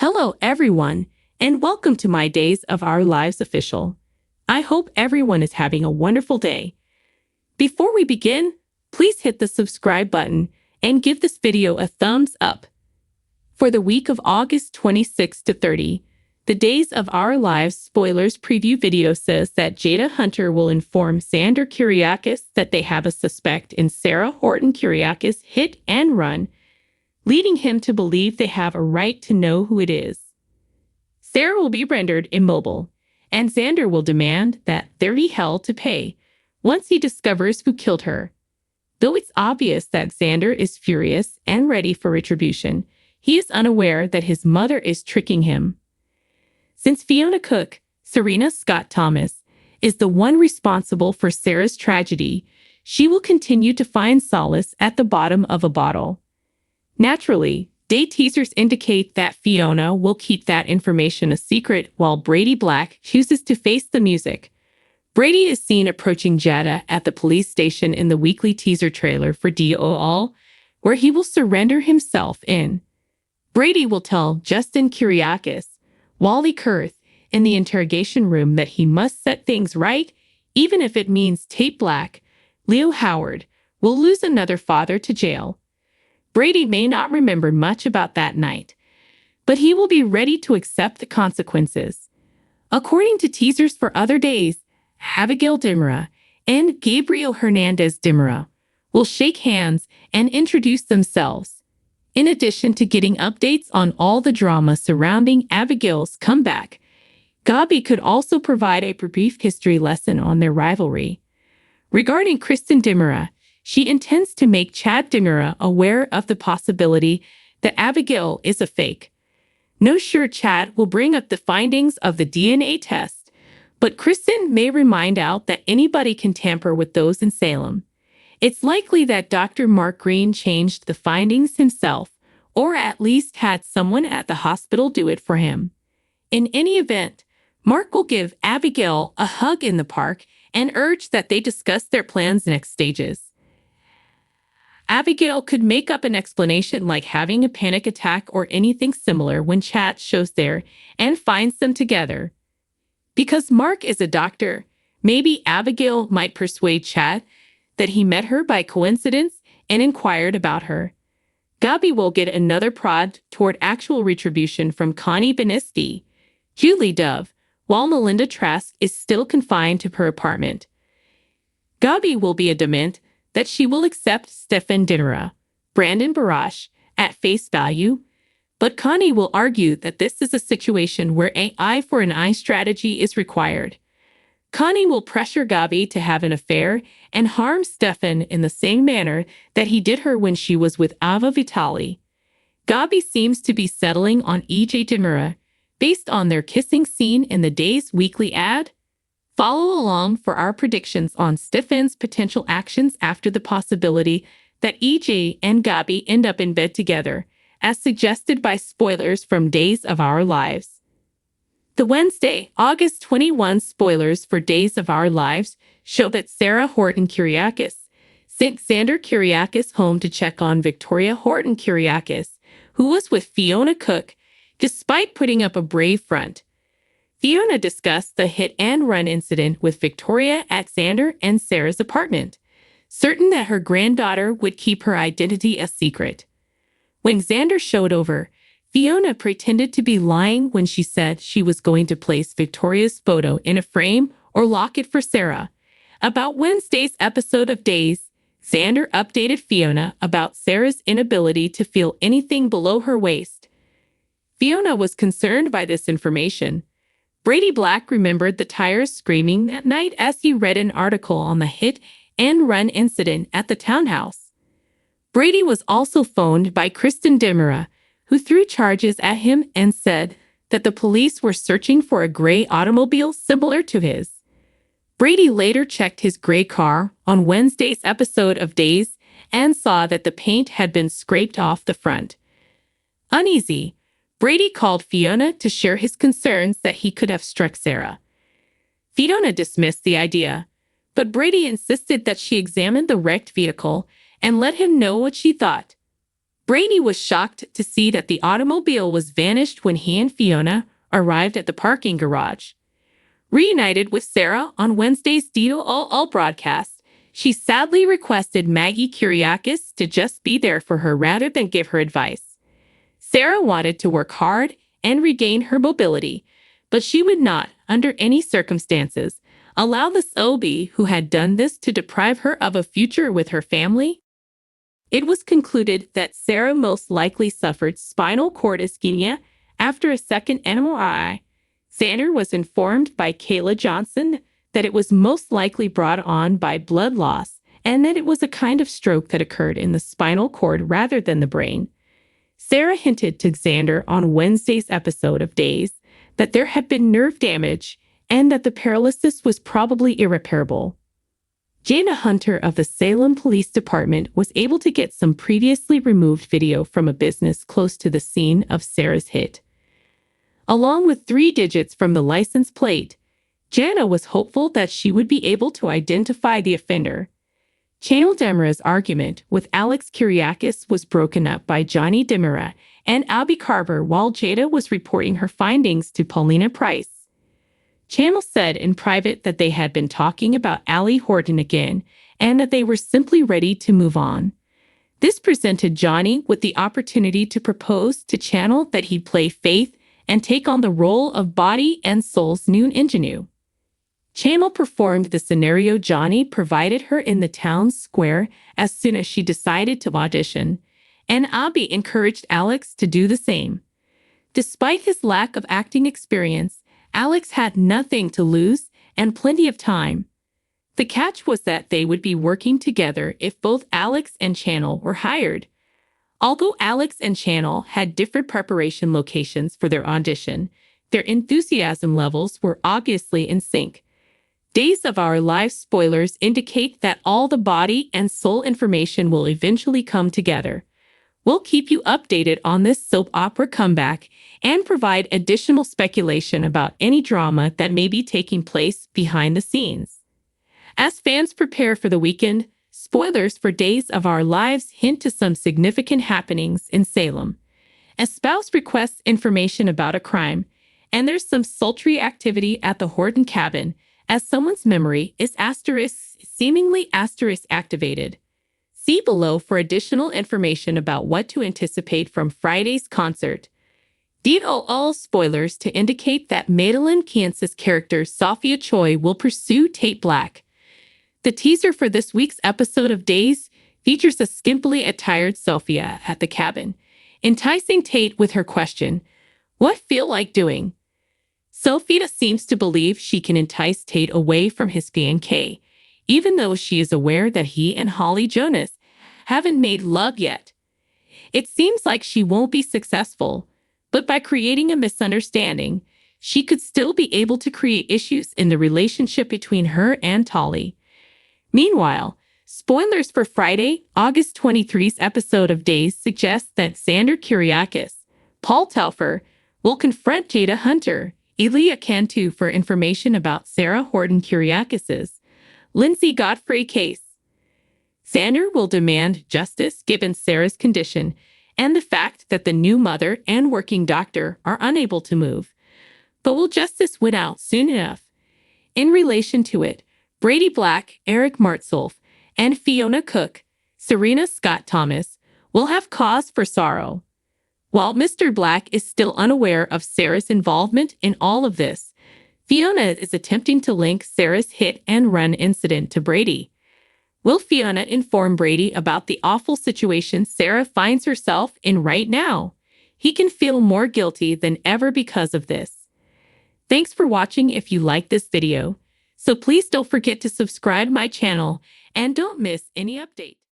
Hello, everyone, and welcome to my Days of Our Lives official. I hope everyone is having a wonderful day. Before we begin, please hit the subscribe button and give this video a thumbs up. For the week of August 26 to 30, the Days of Our Lives spoilers preview video says that Jada Hunter will inform Xander Kyriakis that they have a suspect in Sarah Horton Kyriakis' hit and run, leading him to believe they have a right to know who it is. Sarah will be rendered immobile, and Xander will demand that there be hell to pay once he discovers who killed her. Though it's obvious that Xander is furious and ready for retribution, he is unaware that his mother is tricking him. Since Fiona Cook, Serena Scott Thomas, is the one responsible for Sarah's tragedy, she will continue to find solace at the bottom of a bottle. Naturally, day teasers indicate that Fiona will keep that information a secret while Brady Black chooses to face the music. Brady is seen approaching Jada at the police station in the weekly teaser trailer for DOL, where he will surrender himself in. Brady will tell Justin Kyriakis, Wally Kurth, in the interrogation room that he must set things right, even if it means Tate Black, Leo Howard, will lose another father to jail. Brady may not remember much about that night, but he will be ready to accept the consequences. According to teasers for other days, Abigail Dimara and Gabriel Hernandez Dimara will shake hands and introduce themselves. In addition to getting updates on all the drama surrounding Abigail's comeback, Gabi could also provide a brief history lesson on their rivalry. Regarding Kristen Dimara, she intends to make Chad Dimara aware of the possibility that Abigail is a fake. No sure Chad will bring up the findings of the DNA test, but Kristen may remind out that anybody can tamper with those in Salem. It's likely that Dr. Mark Green changed the findings himself, or at least had someone at the hospital do it for him. In any event, Mark will give Abigail a hug in the park and urge that they discuss their plans next stages. Abigail could make up an explanation like having a panic attack or anything similar when Chad shows there and finds them together. Because Mark is a doctor, maybe Abigail might persuade Chad that he met her by coincidence and inquired about her. Gabi will get another prod toward actual retribution from Connie Benisti, Julie Dove, while Melinda Trask is still confined to her apartment. Gabi will be adamant that she will accept Stefan Dinera, Brandon Barash, at face value, but Connie will argue that this is a situation where an eye for an eye strategy is required. Connie will pressure Gabi to have an affair and harm Stefan in the same manner that he did her when she was with Ava Vitali. Gabi seems to be settling on EJ Dinera based on their kissing scene in the Day's weekly ad. Follow along for our predictions on Stefan's potential actions after the possibility that EJ and Gabi end up in bed together, as suggested by spoilers from Days of Our Lives. The Wednesday, August 21 spoilers for Days of Our Lives show that Sarah Horton Kyriakis sent Xander Kyriakis home to check on Victoria Horton Kyriakis, who was with Fiona Cook, despite putting up a brave front. Fiona discussed the hit-and-run incident with Victoria at Xander and Sarah's apartment, certain that her granddaughter would keep her identity a secret. When Xander showed over, Fiona pretended to be lying when she said she was going to place Victoria's photo in a frame or lock it for Sarah. About Wednesday's episode of Days, Xander updated Fiona about Sarah's inability to feel anything below her waist. Fiona was concerned by this information. Brady Black remembered the tires screaming that night as he read an article on the hit-and-run incident at the townhouse. Brady was also phoned by Kristen Dimara, who threw charges at him and said that the police were searching for a gray automobile similar to his. Brady later checked his gray car on Wednesday's episode of Days and saw that the paint had been scraped off the front. Uneasy, Brady called Fiona to share his concerns that he could have struck Sarah. Fiona dismissed the idea, but Brady insisted that she examine the wrecked vehicle and let him know what she thought. Brady was shocked to see that the automobile was vanished when he and Fiona arrived at the parking garage. Reunited with Sarah on Wednesday's Dito All broadcast, she sadly requested Maggie Kyriakis to just be there for her rather than give her advice. Sarah wanted to work hard and regain her mobility, but she would not, under any circumstances, allow the SOB who had done this to deprive her of a future with her family. It was concluded that Sarah most likely suffered spinal cord ischemia after a second MRI. Xander was informed by Kayla Johnson that it was most likely brought on by blood loss and that it was a kind of stroke that occurred in the spinal cord rather than the brain. Sarah hinted to Xander on Wednesday's episode of Days that there had been nerve damage and that the paralysis was probably irreparable. Jada Hunter of the Salem Police Department was able to get some previously removed video from a business close to the scene of Sarah's hit. Along with 3 digits from the license plate, Jana was hopeful that she would be able to identify the offender. Channel Demira's argument with Alex Kyriakis was broken up by Johnny Demira and Abby Carver while Jada was reporting her findings to Paulina Price. Channel said in private that they had been talking about Allie Horton again and that they were simply ready to move on. This presented Johnny with the opportunity to propose to Channel that he'd play Faith and take on the role of Body and Soul's new ingenue. Channel performed the scenario Johnny provided her in the town square as soon as she decided to audition, and Abby encouraged Alex to do the same. Despite his lack of acting experience, Alex had nothing to lose and plenty of time. The catch was that they would be working together if both Alex and Channel were hired. Although Alex and Channel had different preparation locations for their audition, their enthusiasm levels were obviously in sync. Days of Our Lives spoilers indicate that all the body and soul information will eventually come together. We'll keep you updated on this soap opera comeback and provide additional speculation about any drama that may be taking place behind the scenes. As fans prepare for the weekend, spoilers for Days of Our Lives hint to some significant happenings in Salem. A spouse requests information about a crime, and there's some sultry activity at the Horton cabin as someone's memory is seemingly activated. See below for additional information about what to anticipate from Friday's concert. All spoilers to indicate that Madeline Kansas character Sophia Choi will pursue Tate Black. The teaser for this week's episode of Days features a skimpily attired Sophia at the cabin, enticing Tate with her question, "What feel like doing?" Sophia seems to believe she can entice Tate away from his fiancé, even though she is aware that he and Holly Jonas haven't made love yet. It seems like she won't be successful, but by creating a misunderstanding, she could still be able to create issues in the relationship between her and Tolly. Meanwhile, spoilers for Friday, August 23's episode of Days suggest that Xander Kyriakis, Paul Telfer, will confront Jada Hunter, Elia Cantu for information about Sarah Horton Kyriakis's Lindsay Godfrey case. Xander will demand justice given Sarah's condition and the fact that the new mother and working doctor are unable to move. But will justice win out soon enough? In relation to it, Brady Black, Eric Martsolf, and Fiona Cook, Serena Scott Thomas, will have cause for sorrow. While Mr. Black is still unaware of Sarah's involvement in all of this, Fiona is attempting to link Sarah's hit and run incident to Brady. Will Fiona inform Brady about the awful situation Sarah finds herself in right now? He can feel more guilty than ever because of this. Thanks for watching if you like this video. So please don't forget to subscribe my channel and don't miss any updates.